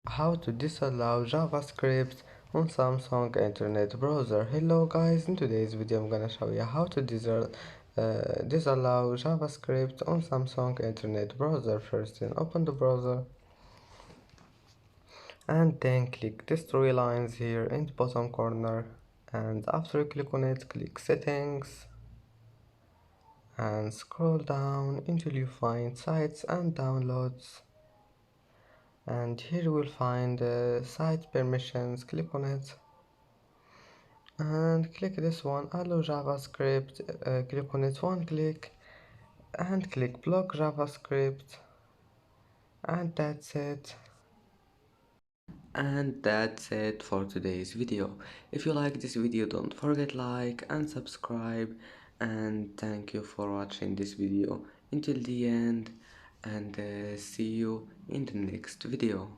How to disallow JavaScript on Samsung Internet Browser. Hello guys, in today's video I'm gonna show you how to disallow JavaScript on Samsung Internet Browser. First, then open the browser and then click these three lines here in the bottom corner, and after you click on it, click settings and scroll down until you find sites and downloads, and here you will find site permissions. Click on it and click this one, allow JavaScript. Click on it one click and click block JavaScript, and that's it for today's video. If you like this video, don't forget like and subscribe, and thank you for watching this video until the end, and see you in the next video.